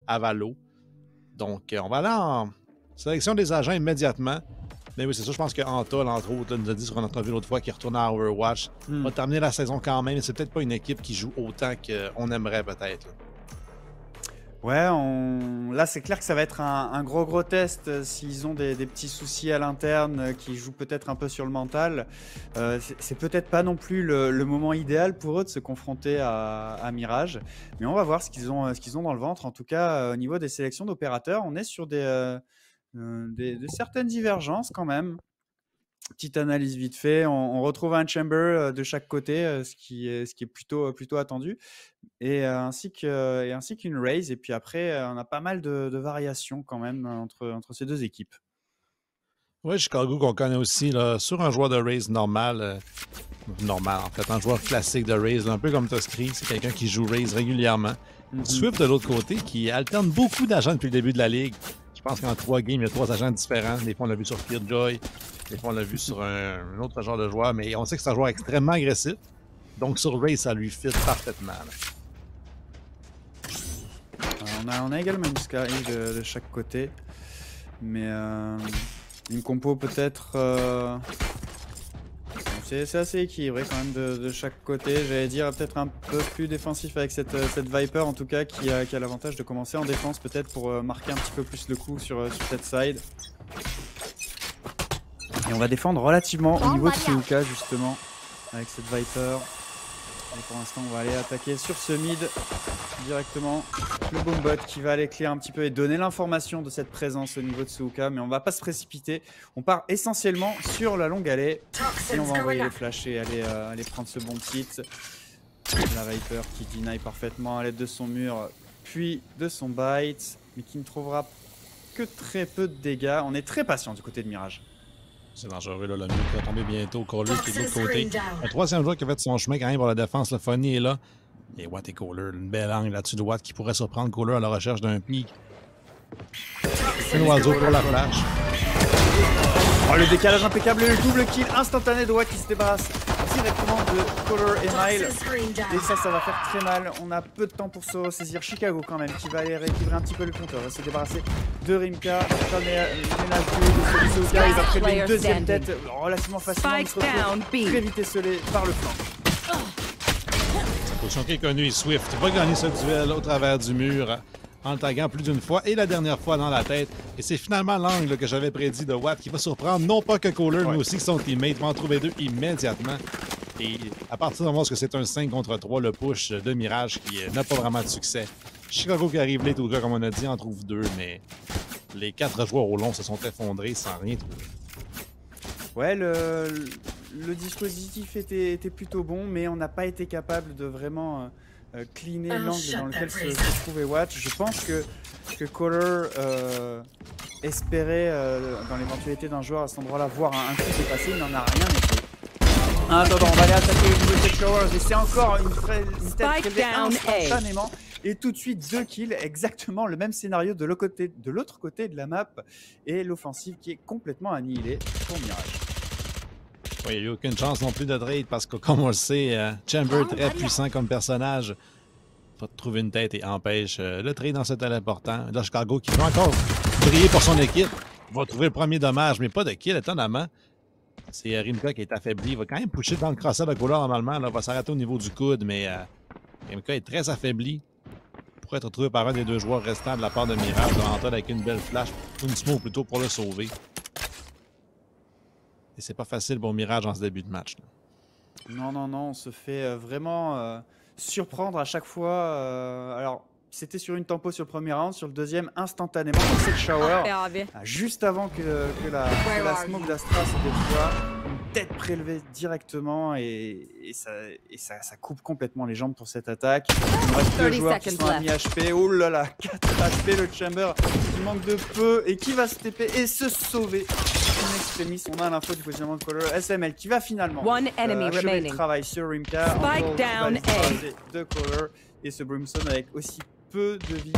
à Valo. Donc, on va aller en sélection des agents immédiatement. Mais oui, c'est ça, je pense que Antol, entre autres, là, nous a dit sur notre entrevue l'autre fois qu'il retourne à Overwatch. Va terminer la saison quand même, mais c'est peut-être pas une équipe qui joue autant qu'on aimerait peut-être. Ouais, là c'est clair que ça va être un gros test s'ils ont des petits soucis à l'interne qui jouent peut-être un peu sur le mental. C'est peut-être pas non plus le moment idéal pour eux de se confronter à Mirage, mais on va voir ce qu'ils ont dans le ventre. En tout cas, au niveau des sélections d'opérateurs, on est sur de certaines divergences quand même. Petite analyse vite fait, on retrouve un chamber de chaque côté, ce qui est plutôt attendu, ainsi qu'une raise. Et puis après, on a pas mal de variations quand même entre ces deux équipes. Oui, Chicago qu'on connaît aussi, là, sur un joueur de raise normal en fait, un joueur classique de raise, un peu comme Toscri, c'est quelqu'un qui joue raise régulièrement. Swift de l'autre côté, qui alterne beaucoup d'agents depuis le début de la ligue. Je pense qu'en 3 games, il y a 3 agents différents. Des fois, on l'a vu sur Killjoy, des fois, on l'a vu sur un autre genre de joueur, mais on sait que c'est un joueur extrêmement agressif. Donc, sur raise, ça lui fit parfaitement. On a également une Sky de chaque côté, mais une compo peut-être... C'est assez équilibré quand même de chaque côté. J'allais dire peut-être un peu plus défensif avec cette Viper en tout cas qui a l'avantage de commencer en défense peut-être pour marquer un petit peu plus le coup sur cette side. Et on va défendre relativement au niveau de Suuka justement avec cette Viper. Et pour l'instant on va aller attaquer sur ce mid directement. Le Boombot qui va aller clear un petit peu et donner l'information de cette présence au niveau de Suuka. Mais on va pas se précipiter. On part essentiellement sur la longue allée. Et on va envoyer les flashs et aller prendre ce bon site. La Viper qui deny parfaitement à l'aide de son mur puis de son bite. Mais qui ne trouvera que très peu de dégâts. On est très patient du côté de Mirage. C'est dangereux, là, le mur qui va tomber bientôt. Kohler qui est de l'autre côté. Un troisième joueur qui a fait son chemin quand même pour la défense. Le Funny est là. Et Watt et Kohler, une belle angle là-dessus de Watt qui pourrait surprendre Kohler à la recherche d'un pic. C'est un oiseau pour la flash. Oh, le décalage impeccable et le double kill instantané de Watt qui se débarrasse directement de Kohler et Mile. Et ça va faire très mal. On a peu de temps pour se saisir. Chicago quand même qui va aller rééquilibrer un petit peu le compteur. Va se débarrasser de Rimka. Il va prélever une deuxième tête relativement facilement. Il se retrouve très vite esselé par le flanc. Position qui est connue, Swift va gagner ce duel au travers du mur en le taguant plus d'une fois et la dernière fois dans la tête. Et c'est finalement l'angle que j'avais prédit de Watt qui va surprendre non pas que Kohler, mais aussi son teammate va en trouver deux immédiatement. Et à partir du moment où c'est un 5 contre 3, le push de Mirage qui n'a pas vraiment de succès. Chicago qui arrive late au gars, comme on a dit, en trouve deux, mais les 4 joueurs au long se sont effondrés sans rien trouver. Ouais, le dispositif était plutôt bon, mais on n'a pas été capable de vraiment cleaner l'angle dans lequel se trouvait Watt. Je pense que Kohler espérait, dans l'éventualité d'un joueur à cet endroit-là, voir un coup se passer. Il n'en a rien été. Attends, on va aller attaquer le niveau de Showers et c'est encore une tête prélevée instantanément. Et tout de suite, 2 kills, exactement le même scénario de l'autre côté de la map. Et l'offensive qui est complètement annihilée pour Mirage. Oui, il n'y a eu aucune chance non plus de trade parce que, comme on le sait, Chamber très puissant comme personnage va trouver une tête et empêche le trade dans ce tel important. Là, Chicago qui va encore briller pour son équipe va trouver le premier dommage, mais pas de kill, étonnamment. C'est Rimka qui est affaibli. Il va quand même pusher dans le crosset de Kohler normalement. Là, va s'arrêter au niveau du coude, mais Rimka est très affaibli. Pourrait être retrouvé par un des 2 joueurs restants de la part de Mirage. Anton avec une belle flash, une smoke plutôt pour le sauver. Et c'est pas facile pour Mirage en ce début de match. Là. Non, on se fait vraiment surprendre à chaque fois. Alors, c'était sur une tempo sur le premier round, sur le deuxième, instantanément, c'est le shower. Juste avant que la smoke d'Astra se déploie, une tête prélevée directement et ça coupe complètement les jambes pour cette attaque. Il reste 2 joueurs qui sont à mi-HP. Oh là là, 4 HP, le Chamber qui manque de peu et qui va se TP et se sauver. On a l'info du positionnement de Kohler. SML qui va finalement achever le travail sur Rimka. Spike down de Kohler et ce Brimstone avec aussi peu de vie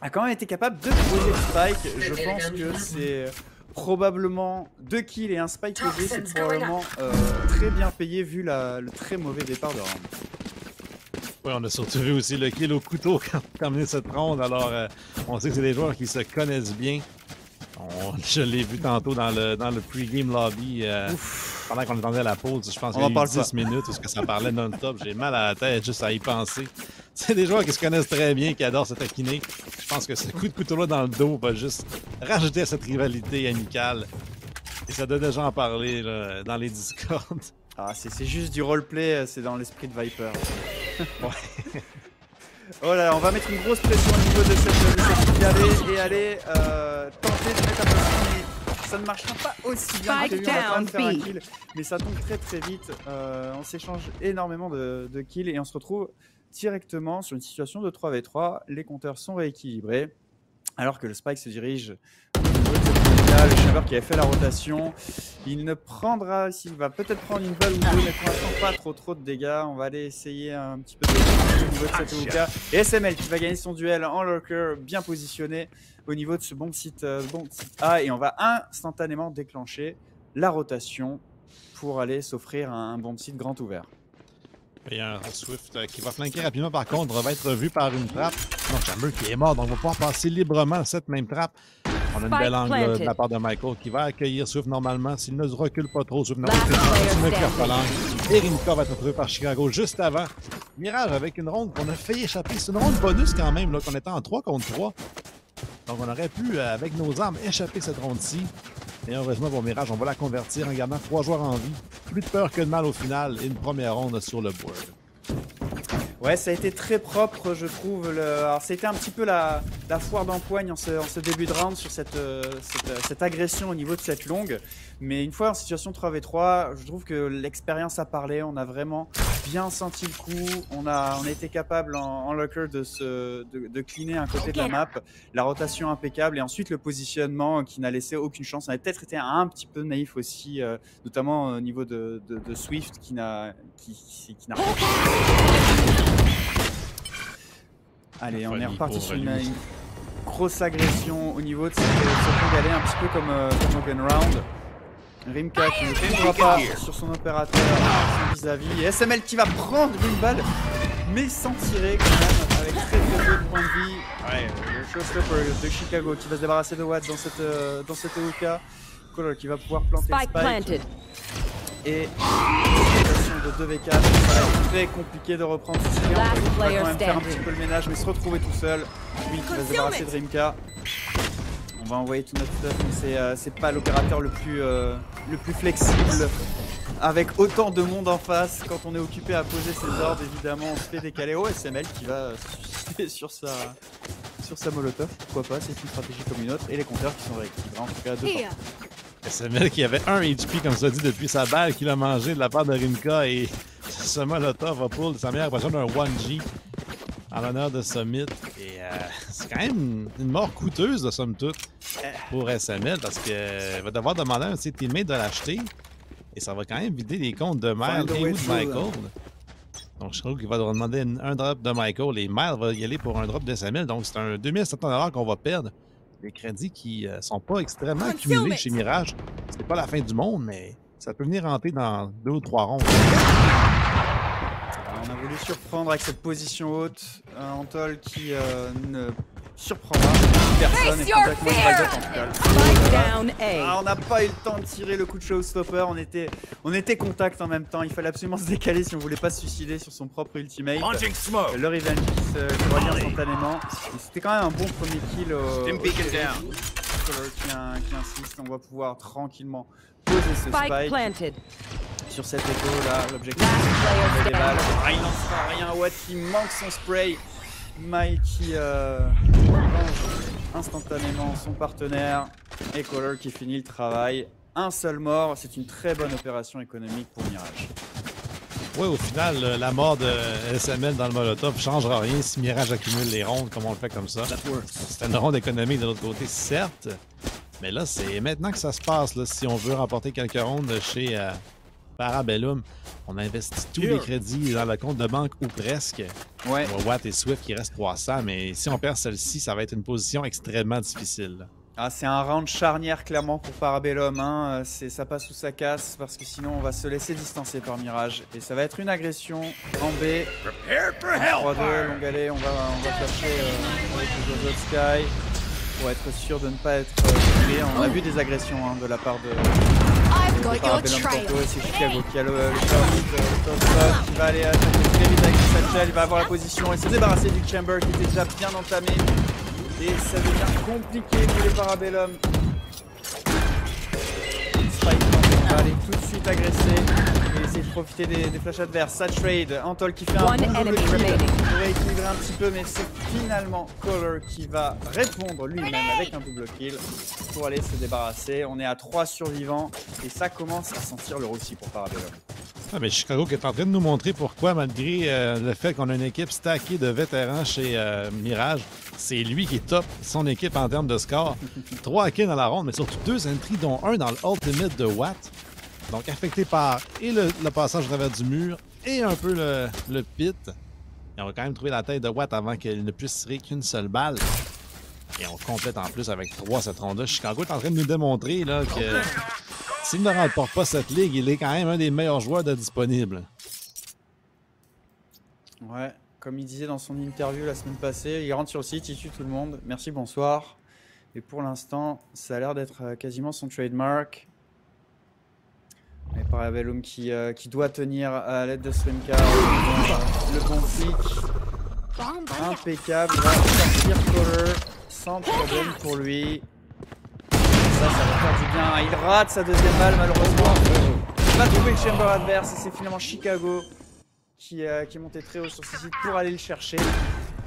a quand même été capable de poser le spike. Je pense que c'est probablement 2 kills et un spike posé. C'est probablement très bien payé vu le très mauvais départ de round. Oui, on a surtout vu aussi le kill au couteau quand on a terminé cette ronde. Alors, on sait que c'est des joueurs qui se connaissent bien. Je l'ai vu tantôt dans le pre-game lobby pendant qu'on attendait la pause. Je pense qu'il y a eu 10 minutes parce que ça parlait non-stop. J'ai mal à la tête juste à y penser. C'est des joueurs qui se connaissent très bien, qui adorent se taquiner. Je pense que ce coup de couteau-là dans le dos va juste rajouter à cette rivalité amicale. Et ça doit déjà en parler là, dans les Discords. Ah, c'est juste du roleplay, c'est dans l'esprit de Viper. Ouais. Oh là là, on va mettre une grosse pression au niveau de cette et aller tenter de mettre un peu de temps, mais ça ne marchera pas aussi bien que prévu. On va quand même faire un kill, mais ça tombe très très vite. On s'échange énormément de kills et on se retrouve directement sur une situation de 3v3. Les compteurs sont rééquilibrés alors que le Spike se dirige au niveau de cette Ouka. Le Chamber qui avait fait la rotation, il ne prendra, s'il va peut-être prendre une balle ou deux, mais pour l'instant pas trop de dégâts. On va aller essayer un petit peu de au niveau de cette Ouka. Et SML qui va gagner son duel en lurker, bien positionné au niveau de ce bon site A, et on va instantanément déclencher la rotation pour aller s'offrir un bon site grand ouvert. Il y a un Swift qui va flanquer rapidement, par contre, va être vu par une trappe. Donc, Chamber qui est mort, donc on va pouvoir passer librement cette même trappe. On a une belle angle de la part de Michael qui va accueillir Swift normalement. S'il ne recule pas trop, Swift n'a aucune chance. Et Rimka va être retrouvé par Chicago juste avant. Mirage avec une ronde qu'on a failli échapper. C'est une ronde bonus quand même, qu'on était en 3 contre 3. Donc on aurait pu, avec nos armes, échapper cette ronde-ci. Et heureusement pour Mirage, on va la convertir en gardant 3 joueurs en vie. Plus de peur que de mal au final. Et une première ronde sur le board. Ouais, ça a été très propre, je trouve. Alors, c'était un petit peu la foire d'empoigne en ce début de round sur cette agression au niveau de cette longue. Mais une fois en situation 3v3, je trouve que l'expérience a parlé. On a vraiment bien senti le coup. On a été capable en lurker de cleaner un côté de la map. La rotation impeccable et ensuite le positionnement qui n'a laissé aucune chance. On avait peut-être été un petit peu naïf aussi, notamment au niveau de Swift qui n'a pas. Allez, on est reparti sur une grosse agression au niveau de cette galet, un petit peu comme au gun round. Rimka qui ne trouvera pas sur son opérateur, son vis-à-vis. Et SML qui va prendre une balle, mais sans tirer quand même, avec très peu de points de vie. Ouais, le showstopper de Chicago qui va se débarrasser de Watt dans cette Ouka. Color qui va pouvoir planter le Spike. Et une situation de 2v4, ça va être très compliqué de reprendre ce client. On va quand même faire un petit peu le ménage, mais se retrouver tout seul. Lui qui va se débarrasser de Rimka. On va envoyer tout notre stuff, mais c'est pas l'opérateur le plus flexible. Avec autant de monde en face, quand on est occupé à poser ses ordres, évidemment, on se fait décaler. Oh, SML qui va se suicider sur sa molotov. Pourquoi pas, c'est une stratégie comme une autre. Et les compteurs qui sont rééquilibrés, en tout cas, 2 points. SML qui avait 1 HP, comme ça dit, depuis sa balle qu'il a mangé de la part de Rimka, et ce molotov va pour sa meilleure version d'un 1G en l'honneur de Summit. Et c'est quand même une mort coûteuse, de somme toute, pour SML, parce qu'il va devoir demander à un de ses teammates de l'acheter. Et ça va quand même vider les comptes de Mile et ou de Michael. Donc je trouve qu'il va devoir demander un drop de Michael et Mile va y aller pour un drop de SML. Donc c'est un 2700$ qu'on va perdre. Des crédits qui sont pas extrêmement accumulés chez Mirage. C'est pas la fin du monde, mais ça peut venir rentrer dans 2 ou 3 rondes. On a voulu surprendre avec cette position haute. Antol qui ne surprendra personne et complètement en tout cas. On n'a pas eu le temps de tirer le coup de showstopper. On était contact en même temps. Il fallait absolument se décaler si on voulait pas se suicider sur son propre ultimate. Le revenge qui se revient instantanément. C'était quand même un bon premier kill qui insiste. On va pouvoir tranquillement poser ce spike sur cet écho là. L'objectif c'est de des balles. Ah, il n'en fera rien. Watt qui manque son spray. Mike qui range instantanément son partenaire. Et Color qui finit le travail. Un seul mort, c'est une très bonne opération économique pour Mirage. Oui, au final, la mort de SML dans le Molotov ne changera rien si Mirage accumule les rondes comme on le fait comme ça. C'est une ronde économique de l'autre côté, certes. Mais là, c'est maintenant que ça se passe. Là, si on veut remporter quelques rondes chez Parabellum, on investit tous les crédits dans le compte de banque ou presque. Ouais. On va Watt et Swift qui reste 300, mais si on perd celle-ci, ça va être une position extrêmement difficile. Ah, c'est un round charnière clairement pour Parabellum, hein. Ça passe ou ça casse parce que sinon on va se laisser distancer par Mirage. Et ça va être une agression en B. 3-2, longue allée, on va chercher avec le Jojo de Sky pour être sûr de ne pas être tué. On a vu des agressions hein, de la part de Parabellum tantôt et c'est Chicago qui a le top spot, qui va aller attaquer très vite avec Satchel, il va avoir la position et se débarrasser du Chamber qui était déjà bien entamé. Et ça devient compliqué pour les Parabellum. Spike, on va aller tout de suite agresser et essayer de profiter des flashs adverses. Saturade, Antol qui fait un bon double kill pour rééquilibrer un petit peu, mais c'est finalement Color qui va répondre lui-même avec un double kill pour aller se débarrasser. On est à 3 survivants et ça commence à sentir le roussi pour Parabellum. Ah, mais Chicago qui est en train de nous montrer pourquoi, malgré le fait qu'on a une équipe stackée de vétérans chez Mirage, c'est lui qui est top son équipe en termes de score. 3 kills dans la ronde, mais surtout 2 entries, dont un dans l'ultimate de Watt. Donc affecté par et le passage à travers du mur et un peu le pit. Et on va quand même trouver la tête de Watt avant qu'il ne puisse tirer qu'une seule balle. Et on complète en plus avec 3 cette ronde-là. Chicago est en train de nous démontrer là, que s'il ne remporte pas cette ligue, il est quand même un des meilleurs joueurs de disponibles. Ouais, comme il disait dans son interview la semaine passée, il rentre sur le site, il tue tout le monde. Merci, bonsoir. Et pour l'instant, ça a l'air d'être quasiment son trademark. Et Parabellum qui doit tenir à l'aide de Swenka le bon flic. Impeccable, il va sortir Color sans problème pour lui. Ça va faire du bien. Il rate sa deuxième balle malheureusement. Il va trouver le chamber adverse et c'est finalement Chicago qui est monté très haut sur ce site pour aller le chercher.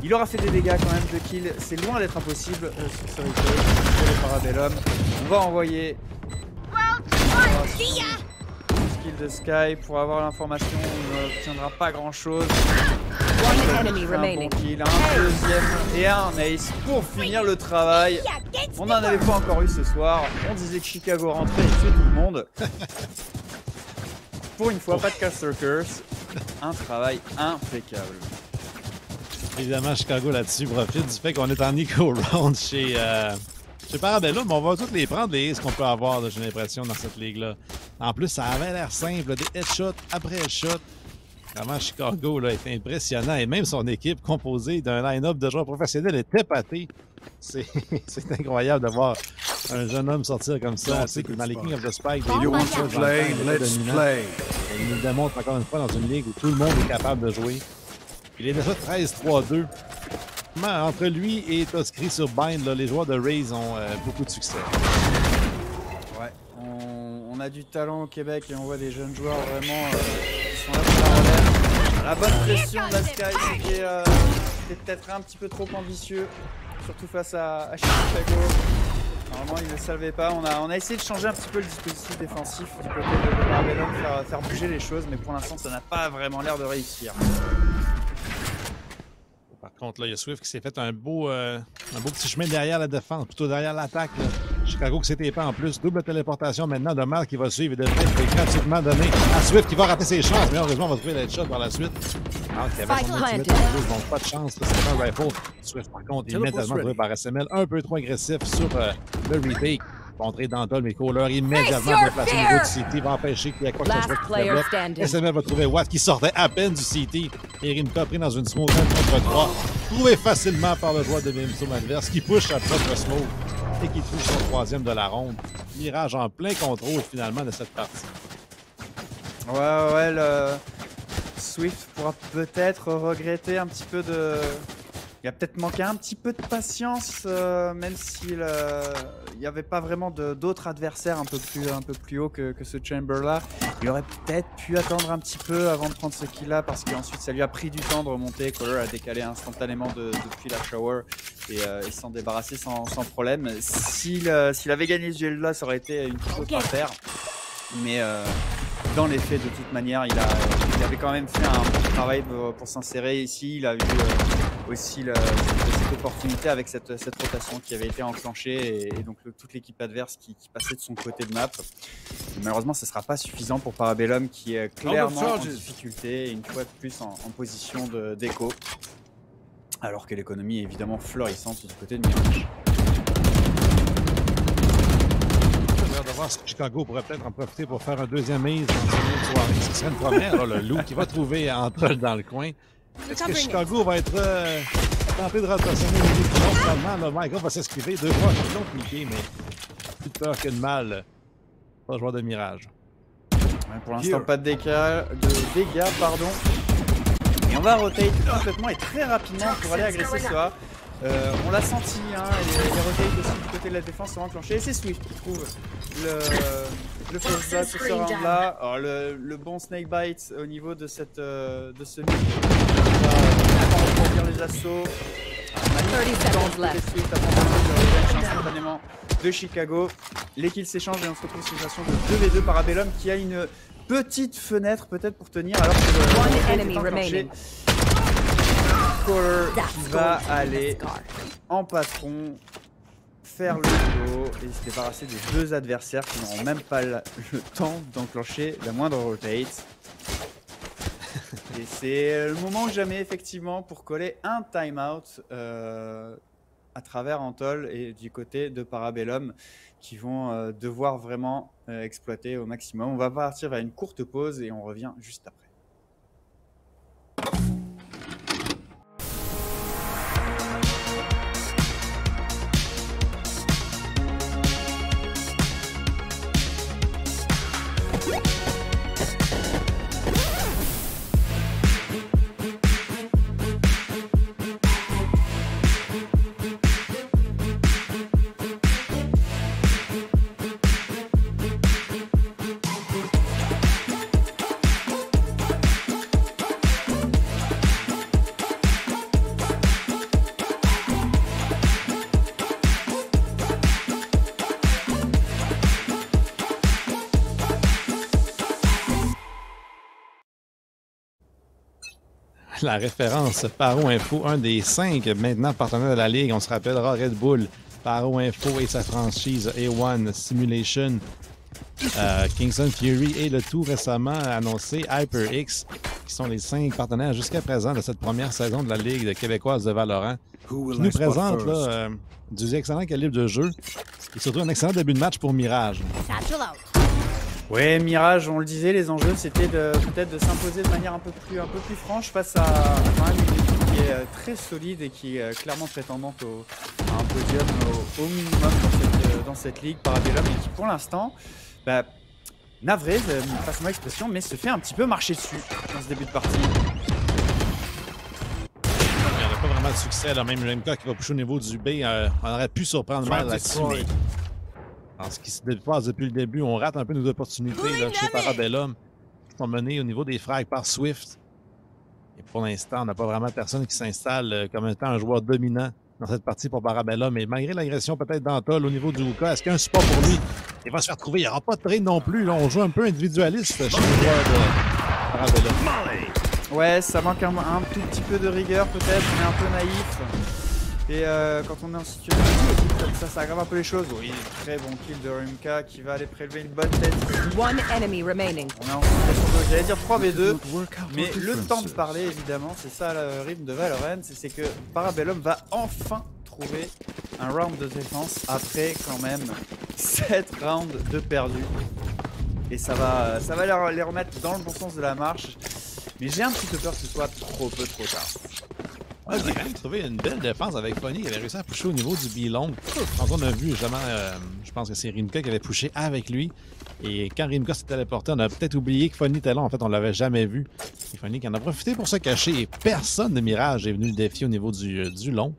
Il aura fait des dégâts quand même, 2 kills. C'est loin d'être impossible sur ce replay pour les Parabellum. On va envoyer skill de Sky pour avoir l'information. On n'obtiendra pas grand chose. Un bon kill, un deuxième et un ace pour finir le travail. On n'en avait pas encore eu ce soir. On disait que Chicago rentrait et tuait tout le monde. Pour une fois, pas de caster curse. Un travail impeccable. Évidemment, Chicago là-dessus profite du fait qu'on est en eco round chez Parabellum, mais on va toutes les prendre, les aces qu'on peut avoir, j'ai l'impression, dans cette ligue-là. En plus, ça avait l'air simple, des headshots après headshots. Vraiment, Chicago là, est impressionnant et même son équipe composée d'un line-up de joueurs professionnels est épatée. C'est incroyable de voir un jeune homme sortir comme ça. On sait que dans les King of the Spike, il nous démontre encore une fois dans une ligue où tout le monde est capable de jouer. Il est déjà 13-3-2. Entre lui et Toskri sur Bind, là, les joueurs de Raze ont beaucoup de succès. Ouais, on a du talent au Québec et on voit des jeunes joueurs vraiment qui sont là pour la relève. La bonne pression de la Sky, c'était peut-être un petit peu trop ambitieux, surtout face à Chicago. Normalement, il ne le savait pas. On a essayé de changer un petit peu le dispositif défensif du côté de Parabellum, faire bouger les choses, mais pour l'instant, ça n'a pas vraiment l'air de réussir. Par contre, là, il y a Swift qui s'est fait un beau petit chemin derrière la défense, plutôt derrière l'attaque. Chicago qui s'était pas en plus. Double téléportation maintenant de Mal qui va suivre et de fait est gratuitement donné à Swift qui va rater ses chances. Mais heureusement, on va trouver l'headshot par la suite. Alors qu'il y avait son ultimate en plus, donc pas de chance. C'est un rifle. Swift, par contre, immédiatement trouvé par SML, un peu trop agressif sur le retake. Contré d'Antol, mais Kohler immédiatement déplacé au niveau du CT va empêcher qu'il y ait quoi que ce soit qui développe. SML va trouver Watt qui sortait à peine du CT. Et Rimka pris dans une smoke 1 contre 3. Trouvé facilement par le joueur de Minnesota adverse qui push sa propre smoke et qui trouve son troisième de la ronde. Mirage en plein contrôle finalement de cette partie. Ouais, le Swift pourra peut-être regretter un petit peu de... Il a peut-être manqué un petit peu de patience, même s'il n'y avait pas vraiment d'autres adversaires un peu plus haut que ce Chamber-là. Il aurait peut-être pu attendre un petit peu avant de prendre ce kill-là, parce qu'ensuite ça lui a pris du temps de remonter. Color a décalé instantanément depuis la shower et s'en débarrasser sans problème. S'il avait gagné ce duel-là, ça aurait été une toute autre affaire. Mais dans les faits, de toute manière, il avait quand même fait un bon travail pour s'insérer ici. Il a eu aussi cette opportunité avec cette rotation qui avait été enclenchée et donc toute l'équipe adverse qui passait de son côté de map. Et malheureusement, ce ne sera pas suffisant pour Parabellum qui est clairement en difficulté et une fois de plus en position d'écho. Alors que l'économie est évidemment florissante du côté de Mirage. J'ai hâte de voir si Chicago pourrait peut-être en profiter pour faire un deuxième mise dans cette soirée. Ce serait une première, là, le loup qui va trouver Antoine dans le coin. Est-ce que Chicago va être tenté de rotationner le niveau du finalement? Là, Michael va s'esquiver 2 fois sur l'autre Mickey, mais plus de peur que de mal. Pas joueur de mirage. Ouais, pour l'instant, pas de dégâts, pardon. Et on va rotate complètement et très rapidement pour aller agresser Soa. On l'a senti, hein, les rotates aussi du côté de la défense sont enclenchés. Et c'est Swift qui trouve le first blood sur ce round-là. Alors le bon snakebite au niveau de ce mid va reproduire les assauts. Swift instantanément de Chicago. Les kills s'échangent et on se retrouve sur une situation de 2v2 Parabellum qui a une petite fenêtre peut-être pour tenir alors que le enclenché. Caller qui va aller en patron faire le boulot et se débarrasser des 2 adversaires qui n'auront même pas le temps d'enclencher la moindre rotate. Et c'est le moment ou jamais effectivement pour coller un timeout à travers Antol et du côté de Parabellum qui vont devoir vraiment exploiter au maximum. On va partir vers une courte pause et on revient juste après. La référence Paro Info, un des 5 maintenant partenaires de la Ligue. On se rappellera Red Bull, Paro Info et sa franchise A1 Simulation, Kingston Fury et le tout récemment annoncé HyperX, qui sont les 5 partenaires jusqu'à présent de cette première saison de la Ligue québécoise de Valorant, qui nous présente là, du excellent calibre de jeu et surtout un excellent début de match pour Mirage. Ouais, Mirage, on le disait, les enjeux c'était peut-être de s'imposer de manière un peu plus franche face à quand même une équipe qui est très solide et qui est clairement prétendante à un podium au minimum dans cette ligue Parabellum et qui pour l'instant, navré, passe-moi l'expression, mais se fait un petit peu marcher dessus dans ce début de partie. Il n'y a pas vraiment de succès, là. Même MK qui va pusher au niveau du B, on aurait pu surprendre mal là-dessus. Ce qui se passe depuis le début, on rate un peu nos opportunités là, chez Parabellum qui sont menées au niveau des frags par Swift. Et pour l'instant, on n'a pas vraiment personne qui s'installe comme étant un joueur dominant dans cette partie pour Parabellum. Et malgré l'agression peut-être d'Antol au niveau du Wuka, est-ce qu'il y a un support pour lui? Il va se faire trouver. Il n'y aura pas de trade non plus. Là, on joue un peu individualiste chez les joueurs de Parabellum. Ouais, ça manque un tout petit peu de rigueur peut-être. On est un peu naïf. Et quand on est en situation comme ça aggrave un peu les choses. Oui, très bon kill de Rimka qui va aller prélever une bonne tête. One enemy remaining. On est en situation, j'allais dire 3v2, mais le temps de parler évidemment, c'est ça le rythme de Valorant, c'est que Parabellum va enfin trouver un round de défense après quand même 7 rounds de perdu. Et ça va les remettre dans le bon sens de la marche. Mais j'ai un petit peu peur que ce soit trop tard. Ouais, j'ai quand même trouvé une belle défense avec Funny qui avait réussi à pusher au niveau du B-long. Quand on a vu justement, je pense que c'est Rimka qui avait pushé avec lui. Et quand Rimka s'est téléporté, on a peut-être oublié que Funny était là. En fait, on l'avait jamais vu. Et Funny qui en a profité pour se cacher. Et personne de Mirage est venu le défier au niveau du long.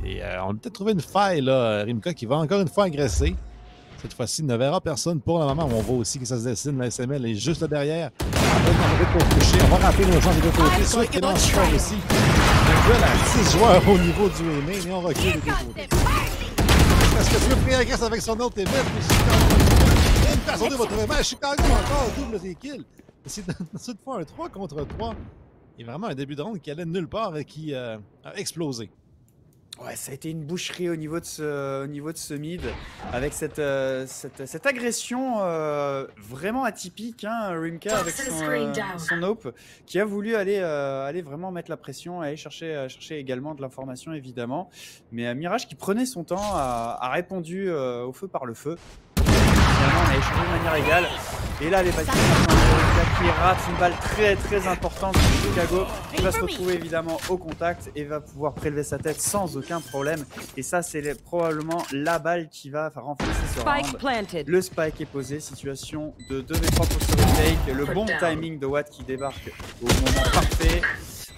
Et on a peut-être trouvé une faille là. Rimka qui va encore une fois agresser. Cette fois-ci, il ne verra personne pour le moment. On voit aussi que ça se dessine. La SML est juste derrière. Pour toucher. On va rappeler nos gens des deux côtés. Swift est dans le score aussi. Un duel à 6 joueurs au niveau du aimé, mais on recule des deux côtés. Est-ce que Swift réagresse avec son autre évite? Une personne de votre aimé. Chicago encore double ses kills. C'est cette fois un 3 contre 3. Et vraiment un début de ronde qui allait de nulle part et qui a explosé. Ouais, ça a été une boucherie au niveau de ce mid, avec cette agression vraiment atypique, hein, Rimka avec son Hope, qui a voulu aller vraiment mettre la pression, aller chercher également de l'information évidemment, mais Mirage qui prenait son temps a répondu au feu par le feu. on a échangé de manière égale. Et là, les balles qui rate une balle très importante de Chicago. Il va se retrouver évidemment au contact et va pouvoir prélever sa tête sans aucun problème. Et ça, c'est probablement la balle qui va renforcer ce round. Le spike est posé, situation de 2v3 pour ce retake. Le bon timing de Watt qui débarque au moment parfait.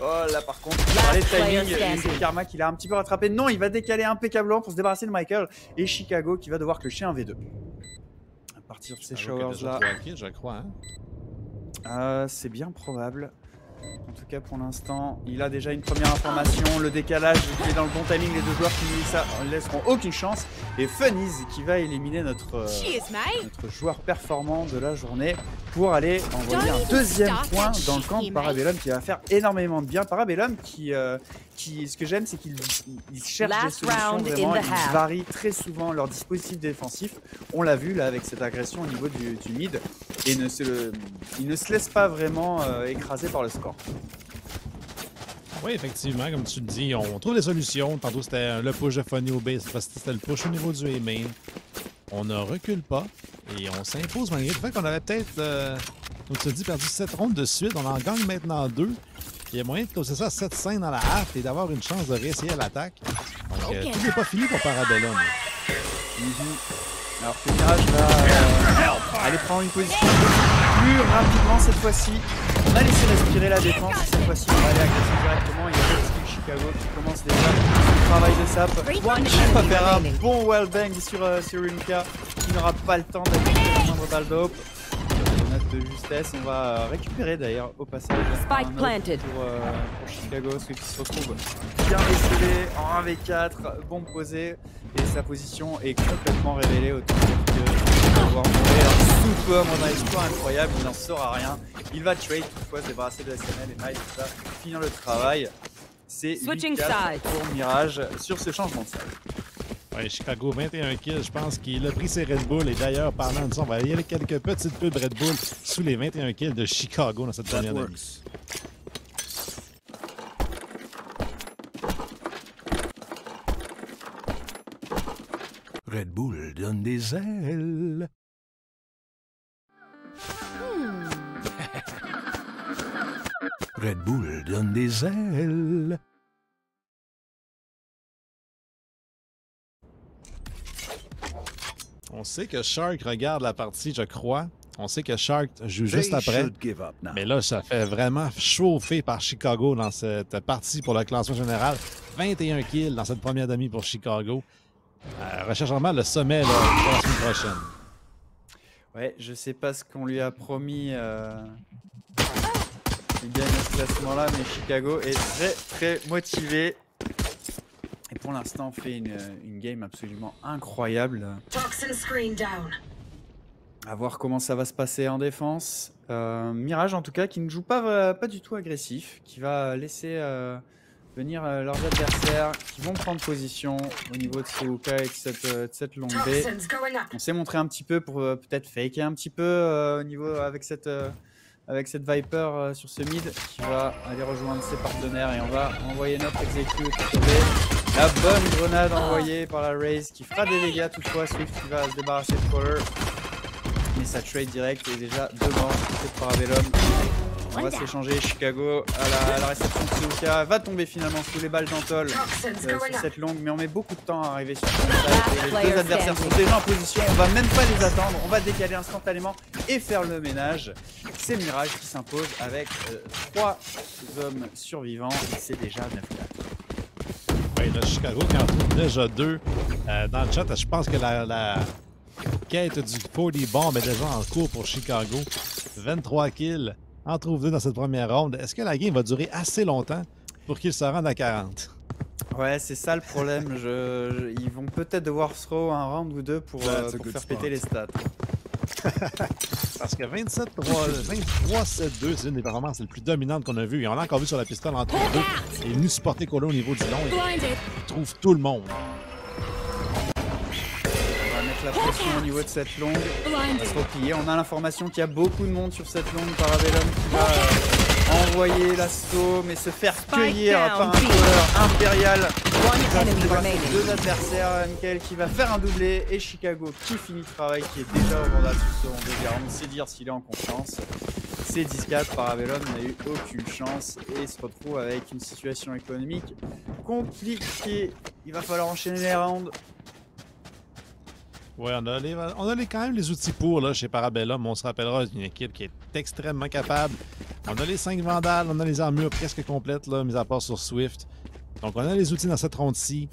Oh là par contre, les timings, c'est Karma qui l'a un petit peu rattrapé. Non, il va décaler impeccablement pour se débarrasser de Michael. Et Chicago qui va devoir clusher un V2. À partir de ces showers là. Je crois, c'est bien probable. En tout cas pour l'instant, il a déjà une première information. Le décalage qui est dans le bon timing, les deux joueurs qui ne laisseront aucune chance. Et Funnies qui va éliminer notre joueur performant de la journée pour aller envoyer un deuxième point dans le camp de Parabellum qui va faire énormément de bien. Parabellum ce que j'aime, c'est qu'il cherche des solutions vraiment, ils varient très souvent leur dispositif défensif. On l'a vu là avec cette agression au niveau du mid et il ne se laisse pas vraiment écraser par le score. Oui, effectivement, comme tu le dis, on trouve des solutions. Tantôt, c'était le push de Funny au B, c'était le push au niveau du A-main. On ne recule pas et on s'impose malgré le fait qu'on avait peut-être, comme tu dis, perdu 7 rondes de suite. On en gagne maintenant 2. Il y a moyen de causer ça à 7-5 dans la half et d'avoir une chance de réessayer à l'attaque. Donc, tout n'est pas fini pour Parabellum. Alors que Mirage va aller prendre une position plus rapidement cette fois-ci. On a laissé respirer la défense. Cette fois-ci, on va aller agresser directement. Il y a le skill Chicago qui commence déjà son travail de sap. On va faire un bon wallbang sur Rimka qui n'aura pas le temps d'appliquer la moindre balle d'op. Note de justesse, on va récupérer d'ailleurs au passage pour Chicago, celui qui se retrouve bien esselé en 1v4, bon posé et sa position est complètement révélée autour de pouvoir mourir super mon exploit incroyable, il n'en saura rien, il va trade toutefois se débarrasser de SNL et Nice va finir le travail. C'est 8-4 pour Mirage sur ce changement de salle. Ouais, Chicago, 21 kills. Je pense qu'il a pris ses Red Bull. Et d'ailleurs, parlant de ça, on va y aller quelques petites pubs Red Bull sous les 21 kills de Chicago dans cette première demi. Red Bull donne des ailes. Red Bull donne des ailes. On sait que Shark regarde la partie, je crois. On sait que Shark joue juste après. Mais là, ça fait vraiment chauffer par Chicago dans cette partie pour le classement général. 21 kills dans cette première demi pour Chicago. Recherche vraiment le sommet là, pour la semaine prochaine. Ouais, je sais pas ce qu'on lui a promis. Il gagne ce classement-là, mais Chicago est très motivé. Et pour l'instant, on fait une game absolument incroyable. À voir comment ça va se passer en défense. Mirage, en tout cas, qui ne joue pas du tout agressif, qui va laisser venir leurs adversaires, qui vont prendre position au niveau de ce Hookah et de cette longue B. On s'est montré un petit peu pour peut-être faker un petit peu au niveau avec cette Viper sur ce mid, qui va aller rejoindre ses partenaires et on va envoyer notre execute. La bonne grenade envoyée par la Raze qui fera des dégâts toutefois. Swift qui va se débarrasser de Caller. Mais sa trade direct est déjà devant cette Parabellum. On va s'échanger. Chicago à la réception de Suuka va tomber finalement sous les balles d'Antol sur cette longue. Mais on met beaucoup de temps à arriver sur cette side. Les deux adversaires sont déjà en position. On va même pas les attendre. On va décaler instantanément et faire le ménage. C'est Mirage qui s'impose avec 3 hommes survivants. Et c'est déjà 9-4. Oui, là, Chicago qui en trouve déjà 2. Dans le chat, je pense que la quête du 40 bomb est déjà en cours pour Chicago. 23 kills, en trouve 2 dans cette première ronde. Est-ce que la game va durer assez longtemps pour qu'ils se rendent à 40? Ouais, c'est ça le problème. Ils vont peut-être devoir throw un round ou 2 pour faire péter les stats. Parce que 23-7-2, c'est une des performances les plus dominantes qu'on a vues. Et on l'a encore vu sur la pistole entre les deux. Il est venu supporter Colo au niveau du long. Il trouve tout le monde. On va mettre la pression au niveau de cette longue. On va se replier. On a l'information qu'il y a beaucoup de monde sur cette longue. Parabellum qui va envoyer l'assaut, mais se faire cueillir par un joueur impérial. One enemy remaining. Deux adversaires, Mikael qui va faire un doublé et Chicago qui finit le travail, qui est déjà au Vandal sur ce second deuxième. C'est dire s'il est en confiance. C'est 10-4, Parabellum n'a eu aucune chance et se retrouve avec une situation économique compliquée. Il va falloir enchaîner les rounds. Ouais, on a quand même les outils pour là, chez Parabellum. On se rappellera d'une équipe qui est extrêmement capable. On a les 5 Vandales, on a les armures presque complètes, là, mis à part sur Swift. Donc on a les outils dans cette ronde-ci.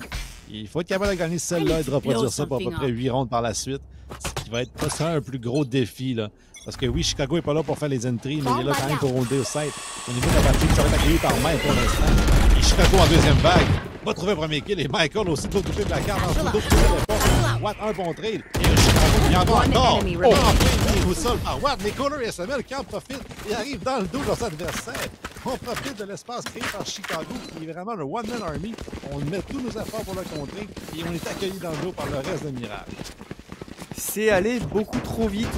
Il faut être capable de gagner celle-là et de reproduire ça pour à peu près 8 rondes par la suite. Ce qui va être pas ça un plus gros défi, là. Parce que oui, Chicago est pas là pour faire les entries, mais il est là quand même pour rouler au site. Au niveau de la partie, ça va être accueilli par Mike pour l'instant. Et Chicago en deuxième vague va trouver un premier kill. Et Michael aussi de l'autre côté de la carte, en dessous d'autres côté de l'époque. Watt, un bon trade. Et Chicago, il y en a encore. Oh, il est au sol par Watt. Mais Kohler et SML qui en profitent et arrivent dans le dos de leurs adversaires. On profite de l'espace créé par Chicago, qui est vraiment le one-man army. On met tous nos efforts pour le contrer et on est accueillis dans le dos par le reste de Mirage. C'est allé beaucoup trop vite,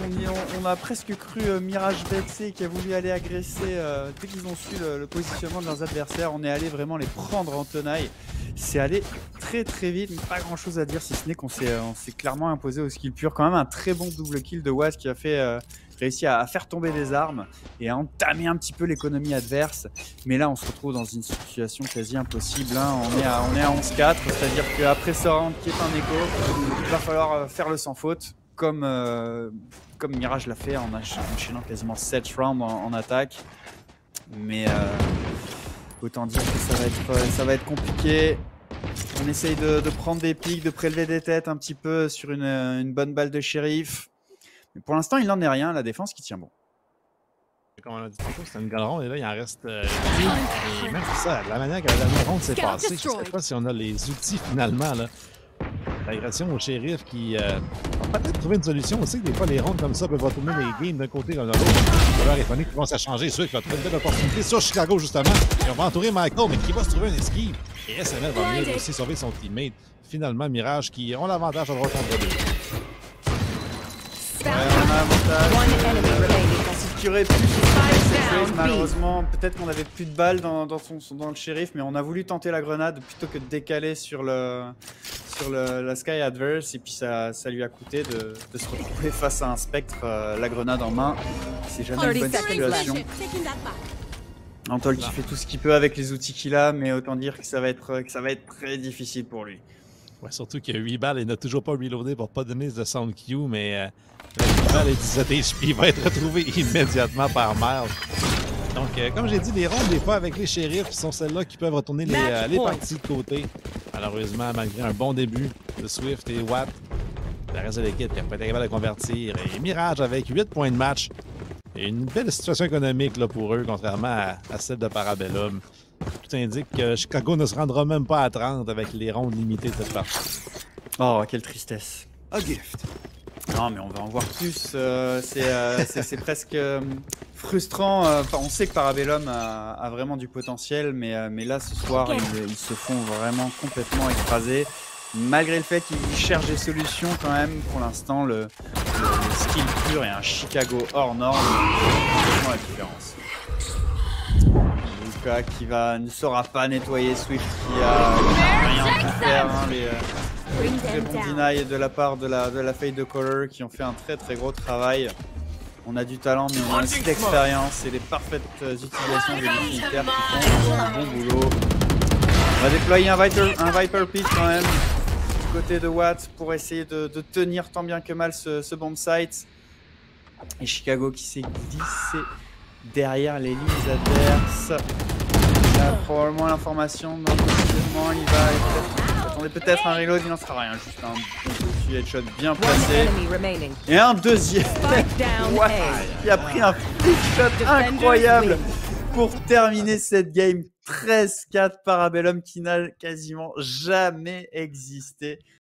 on a presque cru Mirage Betsy qui a voulu aller agresser dès qu'ils ont su le positionnement de leurs adversaires. On est allé vraiment les prendre en tenaille. C'est allé très très vite, mais pas grand chose à dire si ce n'est qu'on s'est clairement imposé au skill pur. Quand même un très bon double kill de Waz qui a fait réussi à faire tomber des armes et à entamer un petit peu l'économie adverse. Mais là on se retrouve dans une situation quasi impossible, hein. On est à 11-4, c'est-à-dire qu'après ce round qui est un écho, il va falloir faire le sans faute comme Mirage l'a fait en enchaînant quasiment 7 rounds en attaque. Mais autant dire que ça va être compliqué. On essaye de prendre des pics, de prélever des têtes un petit peu sur une bonne balle de shérif. Mais pour l'instant, il n'en est rien. La défense qui tient bon. Comme on a dit tantôt, c'était une bonne ronde et là, il en reste 10. Et même ça, la manière que la dernière ronde s'est passée, je ne sais pas si on a les outils finalement, là. L'agression au shérif qui a peut-être trouvé une solution. On sait que des fois, les rondes comme ça peuvent retourner les games d'un côté comme de l'autre. Alors, il fallait qu'ils commencent à changer. Ceux qui vont trouver une belle opportunité sur Chicago, justement. Et on va entourer Michael, mais qui va se trouver une esquive. Et SML va venir aussi sauver son teammate. Finalement, Mirage qui ont l'avantage à droite contre deux. Ouais, on a l'avantage. Ce qui aurait pu se malheureusement, peut-être qu'on avait plus de balles dans le shérif, mais on a voulu tenter la grenade plutôt que de décaler sur la sky adverse, et puis ça lui a coûté de se retrouver face à un spectre, la grenade en main. C'est jamais une bonne situation. Antol qui fait tout ce qu'il peut avec les outils qu'il a, mais autant dire que ça va être très difficile pour lui. Ouais, surtout qu'il y a 8 balles et il n'a toujours pas reloadé pour pas donner de sound cue, mais la 8 balles et 17 HP, il va être retrouvé immédiatement par Miles. Donc, comme j'ai dit, les rondes, des fois, avec les shérifs, sont celles-là qui peuvent retourner les parties de côté. Malheureusement, malgré un bon début de Swift et Watt, le reste de l'équipe n'a pas été capable de convertir. Et Mirage avec 8 points de match. Et une belle situation économique là, pour eux, contrairement à celle de Parabellum. Tout indique que Chicago ne se rendra même pas à 30 avec les rondes limitées de cette partie. Oh, quelle tristesse. A gift. Non, mais on va en voir plus. C'est presque frustrant. On sait que Parabellum a vraiment du potentiel, mais là, ce soir, ils se font vraiment complètement écraser. Malgré le fait qu'ils cherchent des solutions quand même, pour l'instant, le skill pur et un Chicago hors norme, c'est vraiment la différence. Luka qui ne saura pas nettoyer Swift, qui a rien pu faire. Hein, les très bons deny de la part de la fade de Kohler qui ont fait un très très gros travail. On a du talent, mais on a aussi d'expérience et les parfaites utilisations des militaires qui font un bon boulot. On va déployer un Viper Pit quand même du côté de Watt pour essayer de tenir tant bien que mal ce bomb site. Et Chicago qui s'est glissé derrière les lignes adverses. Il a probablement l'information dans le positionnement. Il va attendez peut-être un reload, il n'en sera rien. Juste un bon headshot bien placé. Et un deuxième. Watt qui a pris un flick shot incroyable pour terminer cette game. 13-4 Parabellum qui n'a quasiment jamais existé.